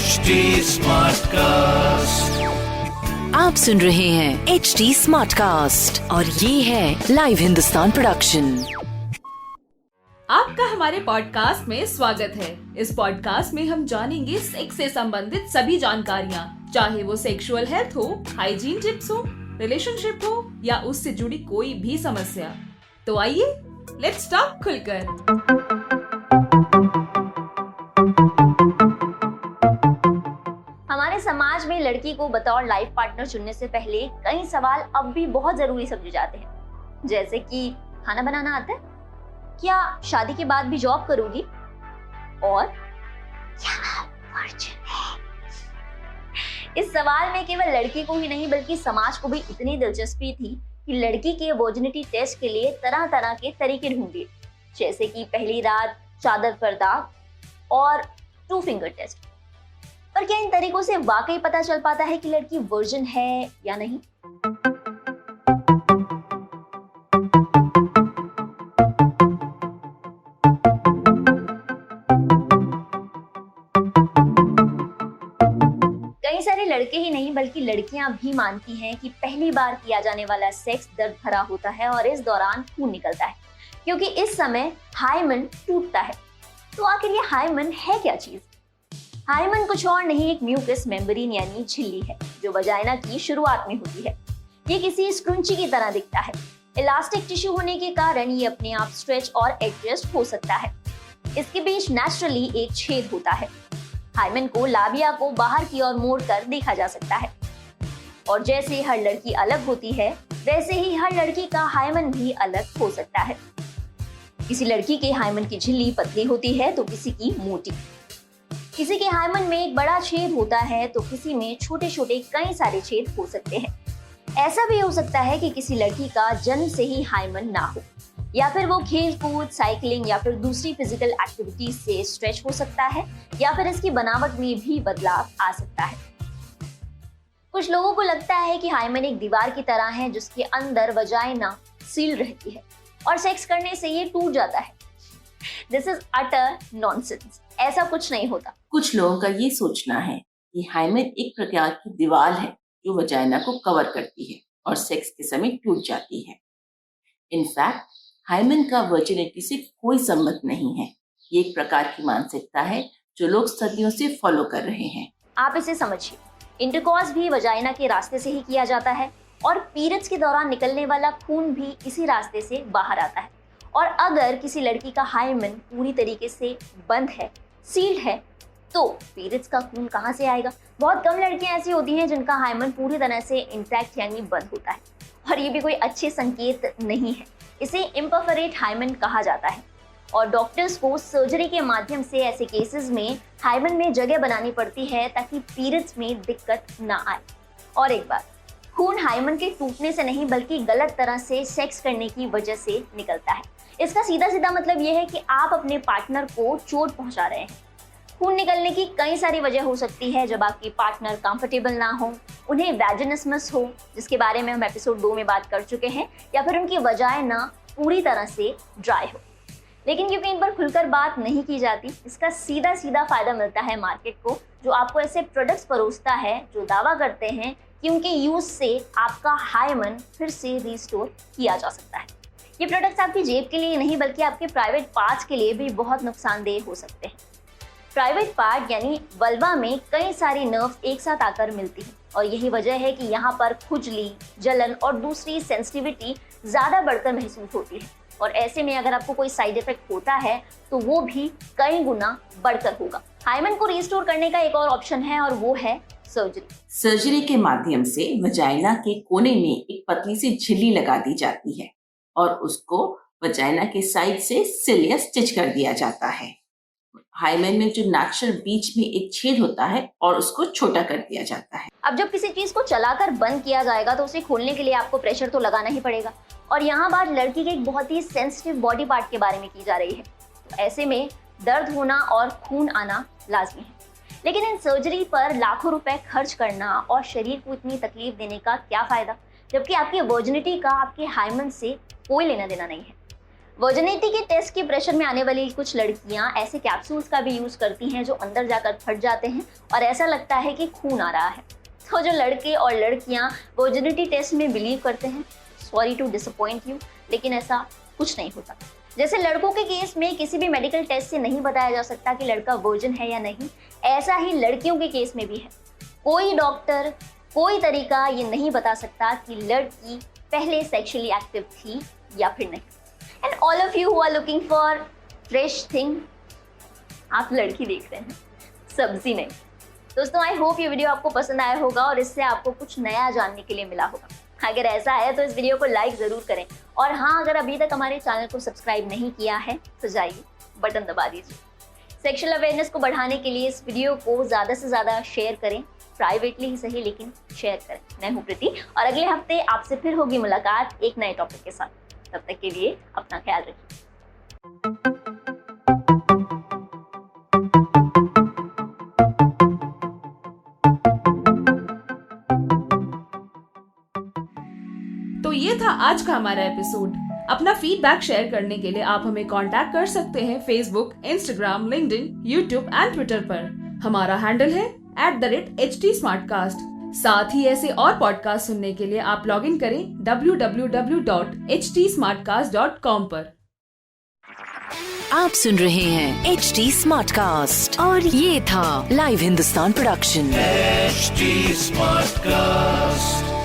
HD Smartcast. आप सुन रहे हैं HD Smartcast और ये है लाइव हिंदुस्तान प्रोडक्शन। आपका हमारे पॉडकास्ट में स्वागत है। इस पॉडकास्ट में हम जानेंगे सेक्स से संबंधित सभी जानकारियाँ, चाहे वो सेक्सुअल हेल्थ हो, हाइजीन टिप्स हो, रिलेशनशिप हो या उससे जुड़ी कोई भी समस्या। तो आइए लेट्स टॉक खुलकर। हमारे समाज में लड़की को बतौर लाइफ पार्टनर चुनने से पहले कई सवाल अब भी बहुत जरूरी समझे जाते हैं, जैसे कि खाना बनाना आता है, क्या शादी के बाद भी जॉब करोगी, और क्या वर्जिन है। इस सवाल में केवल लड़की को ही नहीं बल्कि समाज को भी इतनी दिलचस्पी थी कि लड़की के वर्जिनिटी टेस्ट के लिए तरह तरह के तरीके ढूंढे, जैसे कि पहली रात, चादर पर दाग और 2 फिंगर टेस्ट। पर क्या इन तरीकों से वाकई पता चल पाता है कि लड़की वर्जिन है या नहीं? कई सारे लड़के ही नहीं बल्कि लड़कियां भी मानती हैं कि पहली बार किया जाने वाला सेक्स दर्द भरा होता है और इस दौरान खून निकलता है, क्योंकि इस समय हाइमन टूटता है। तो आखिर ये हाइमन है क्या चीज? हाइमन कुछ और नहीं, एक म्यूकस मेम्ब्रेन यानी झिल्ली है जो वजाइना की शुरुआत में होती है। ये किसी स्क्रंची की तरह दिखता है। इलास्टिक टिश्यू होने के कारण ये अपने आप स्ट्रेच और एडजस्ट हो सकता है। इसके बीच नेचुरली एक छेद होता है। हाइमन को लाबिया को बाहर की ओर मोड़कर देखा जा सकता है। और जैसे हर लड़की अलग होती है, वैसे ही हर लड़की का हाइमन भी अलग हो सकता है। किसी लड़की के हाइमन की झिल्ली पतली होती है तो किसी की मोटी। किसी के हाइमन में एक बड़ा छेद होता है तो किसी में छोटे छोटे कई सारे छेद हो सकते हैं। ऐसा भी हो सकता है कि किसी लड़की का जन्म से ही हाइमन ना हो, या फिर वो खेल कूद, साइकिलिंग या फिर दूसरी फिजिकल एक्टिविटीज से स्ट्रेच हो सकता है, या फिर इसकी बनावट में भी बदलाव आ सकता है। कुछ लोगों को लगता है कि हाइमन एक दीवार की तरह है जिसके अंदर वजाइना सील रहती है और सेक्स करने से ये टूट जाता है। This is utter nonsense. ऐसा कुछ नहीं होता। कुछ लोगों का ये सोचना है कि हाइमन एक प्रकार की दीवार है जो वजाइना को कवर करती है और सेक्स के समय टूट जाती है। इनफैक्ट हाइमन का वर्जिनिटी से कोई संबंध नहीं है। ये एक प्रकार की मानसिकता है जो लोग सदियों से फॉलो कर रहे हैं। आप इसे समझिए, इंटरकॉर्स भी वजाइना के रास्ते से ही किया जाता है और पीरियड्स के दौरान निकलने वाला खून भी इसी रास्ते से बाहर आता है। और अगर किसी लड़की का हाइमन पूरी तरीके से बंद है, सील्ड है, तो पीरियड्स का खून कहाँ से आएगा? बहुत कम लड़कियां ऐसी होती हैं जिनका हाइमन पूरी तरह से इंटैक्ट यानी बंद होता है, और ये भी कोई अच्छे संकेत नहीं है। इसे इम्परफोरेट हाइमन कहा जाता है और डॉक्टर्स को सर्जरी के माध्यम से ऐसे केसेस में हाइमन में जगह बनानी पड़ती है ताकि पीरियड्स में दिक्कत ना आए। और एक बात, खून हाइमन के टूटने से नहीं बल्कि गलत तरह से सेक्स करने की वजह से निकलता है। इसका सीधा सीधा मतलब यह है कि आप अपने पार्टनर को चोट पहुंचा रहे हैं। खून निकलने की कई सारी वजह हो सकती है, जब आपकी पार्टनर कंफर्टेबल ना हो, उन्हें वैजिनिस्मस हो जिसके बारे में हम एपिसोड 2 में बात कर चुके हैं, या फिर उनकी वजाइना पूरी तरह से ड्राई हो। लेकिन क्योंकि इन पर खुलकर बात नहीं की जाती, इसका सीधा सीधा फायदा मिलता है मार्केट को, जो आपको ऐसे प्रोडक्ट्स परोसता है जो दावा करते हैं कि उनके यूज से आपका हाइमन फिर से रिस्टोर किया जा सकता है। ये प्रोडक्ट्स आपकी जेब के लिए नहीं बल्कि आपके प्राइवेट पार्ट्स के लिए भी बहुत नुकसानदेह हो सकते हैं। प्राइवेट पार्ट यानी वल्वा में कई सारी नर्व्स एक साथ आकर मिलती हैं और यही वजह है कि यहाँ पर खुजली, जलन और दूसरी सेंसिटिविटी ज़्यादा बढ़कर महसूस होती है। और ऐसे में अगर आपको कोई साइड इफेक्ट होता है तो वो भी कई गुना बढ़कर होगा। हाइमन को रिस्टोर करने का एक और ऑप्शन है और वो है सर्जरी। सर्जरी के माध्यम से वजाइना के कोने में एक पतली सी झिल्ली लगा दी जाती है और उसको वजाइना के साइड से सिल या स्टिच कर दिया जाता है। हाइमन में जो नेचुरल बीच में एक छेद होता है और उसको छोटा कर दिया जाता है। अब जब किसी चीज को चलाकर बंद किया जाएगा तो उसे खोलने के लिए आपको प्रेशर तो लगाना ही पड़ेगा, और यहाँ बात लड़की के एक बहुत ही सेंसिटिव बॉडी पार्ट के बारे में की जा रही है। तो ऐसे में दर्द होना और खून आना लाजमी है। लेकिन इन सर्जरी पर लाखों रुपए खर्च करना और शरीर को इतनी तकलीफ देने का क्या फायदा, जबकि आपकी वर्जिनिटी का आपके हाइमन से कोई लेना देना नहीं है। वर्जिनिटी के टेस्ट के प्रेशर में आने वाली कुछ लड़कियां ऐसे कैप्सूल्स का भी यूज करती हैं जो अंदर जाकर फट जाते हैं और ऐसा लगता है कि खून आ रहा है। तो जो लड़के और लड़कियां वर्जिनिटी टेस्ट में बिलीव करते हैं, सॉरी टू डिसअपॉइंट यू, लेकिन ऐसा कुछ नहीं होता। जैसे लड़कों के केस में किसी भी मेडिकल टेस्ट से नहीं बताया जा सकता कि लड़का वर्जिन है या नहीं, ऐसा ही लड़कियों के केस में भी है। कोई डॉक्टर, कोई तरीका ये नहीं बता सकता कि लड़की पहले सेक्सुअली एक्टिव थी या फिर नहीं। And all of you who are looking for fresh thing, आप लड़की देख रहे हैं, सब्जी नहीं। दोस्तों, आई होप ये वीडियो आपको पसंद आया होगा और इससे आपको कुछ नया जानने के लिए मिला होगा। अगर ऐसा है तो इस वीडियो को लाइक ज़रूर करें और हाँ, अगर अभी तक हमारे चैनल को सब्सक्राइब नहीं किया है तो जाइए बटन दबा दीजिए। सेक्सुअल अवेयरनेस को बढ़ाने के लिए इस वीडियो को ज़्यादा से ज़्यादा शेयर करें, प्राइवेटली ही सही लेकिन शेयर करें। मैं हूँ प्रीति और अगले हफ्ते आपसे फिर होगी मुलाकात एक नए टॉपिक के साथ। तब तक के लिए अपना ख्याल रखिए। तो ये था आज का हमारा एपिसोड। अपना फीडबैक शेयर करने के लिए आप हमें कांटेक्ट कर सकते हैं Facebook, Instagram, LinkedIn, YouTube and Twitter पर। हमारा हैंडल है @HT Smartcast। साथ ही ऐसे और पॉडकास्ट सुनने के लिए आप लॉग इन करें www.htsmartcast.com पर। आप सुन रहे हैं HD Smartcast और ये था live Hindustan production. HD Smartcast।